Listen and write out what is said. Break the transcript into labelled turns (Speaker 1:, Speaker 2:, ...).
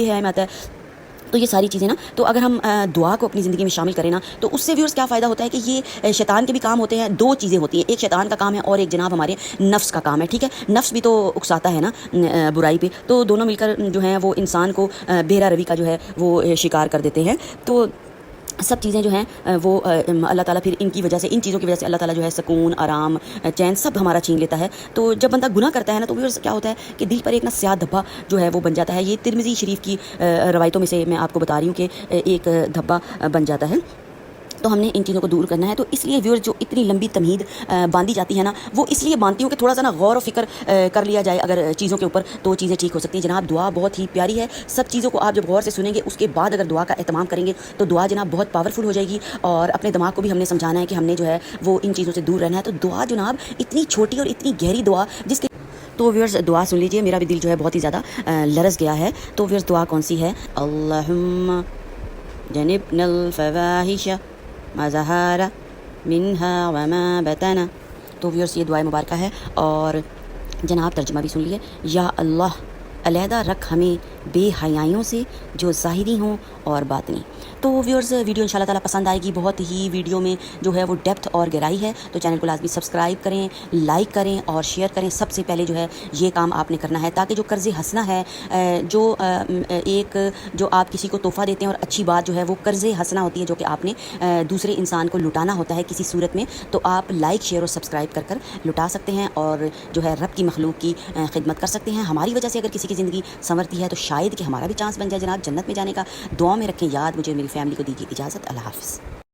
Speaker 1: ہے میں آتا ہے. تو یہ ساری چیزیں نا، تو اگر ہم دعا کو اپنی زندگی میں شامل کریں نا، تو اس سے ویورز کیا فائدہ ہوتا ہے کہ یہ شیطان کے بھی کام ہوتے ہیں. دو چیزیں ہوتی ہیں، ایک شیطان کا کام ہے اور ایک جناب ہمارے نفس کا کام ہے. ٹھیک ہے، نفس بھی تو اکساتا ہے نا برائی پہ، تو دونوں مل کر جو ہیں وہ انسان کو بہرا روی کا جو ہے وہ شکار کر دیتے ہیں. تو سب چیزیں جو ہیں وہ اللہ تعالیٰ پھر ان کی وجہ سے، ان چیزوں کی وجہ سے اللہ تعالیٰ جو ہے سکون، آرام، چین سب ہمارا چھین لیتا ہے. تو جب بندہ گناہ کرتا ہے نا، تو ویورز کیا ہوتا ہے کہ دل پر ایک نا سیاہ دھبا جو ہے وہ بن جاتا ہے. یہ ترمذی شریف کی روایتوں میں سے میں آپ کو بتا رہی ہوں کہ ایک دھبا بن جاتا ہے. تو ہم نے ان چیزوں کو دور کرنا ہے. تو اس لیے ویورز جو اتنی لمبی تمہید باندھی جاتی ہے نا، وہ اس لیے باندھتی ہوں کہ تھوڑا سا نا غور و فکر کر لیا جائے اگر چیزوں کے اوپر، تو چیزیں ٹھیک ہو سکتی ہیں. جناب دعا بہت ہی پیاری ہے. سب چیزوں کو آپ جب غور سے سنیں گے، اس کے بعد اگر دعا کا اہتمام کریں گے، تو دعا جناب بہت پاورفل ہو جائے گی. اور اپنے دماغ کو بھی ہم نے سمجھانا ہے کہ ہم نے جو ہے وہ ان چیزوں سے دور رہنا ہے. تو دعا جناب اتنی چھوٹی اور اتنی گہری دعا جس کے، تو ویورز دعا سن لیجئے. میرا بھی دل جو ہے بہت ہی زیادہ لرز گیا ہے. تو ویورز دعا کون سی ہے؟ اللہم جنبنا الفواحش ما ظہر منها وما بطن. تو ویورز یہ دعائے مبارکہ ہے. اور جناب ترجمہ بھی سن لیے. یا اللہ علیحدہ رکھ ہمیں بے حیائیوں سے جو ظاہری ہوں اور باطنی. تو ویورز ویڈیو ان شاء اللہ تعالیٰ پسند آئے گی. بہت ہی ویڈیو میں جو ہے وہ ڈیپتھ اور گہرائی ہے. تو چینل کو لازمی سبسکرائب کریں، لائک کریں اور شیئر کریں. سب سے پہلے جو ہے یہ کام آپ نے کرنا ہے، تاکہ جو قرض حسنہ ہے، جو ایک جو آپ کسی کو تحفہ دیتے ہیں، اور اچھی بات جو ہے وہ قرض حسنہ ہوتی ہے جو کہ آپ نے دوسرے انسان کو لٹانا ہوتا ہے کسی صورت میں. تو آپ لائک، شیئر اور سبسکرائب کر کر لٹا سکتے ہیں، اور جو ہے رب کی مخلوق کی خدمت کر سکتے ہیں. ہماری وجہ سے اگر کسی کی زندگی سنورتی ہے، تو شاید کہ ہمارا بھی چانس بن جائے جناب جنت میں جانے کا. دعا میں رکھیں یاد. مجھے میری فیملی کو دیجیے اجازت. اللہ حافظ.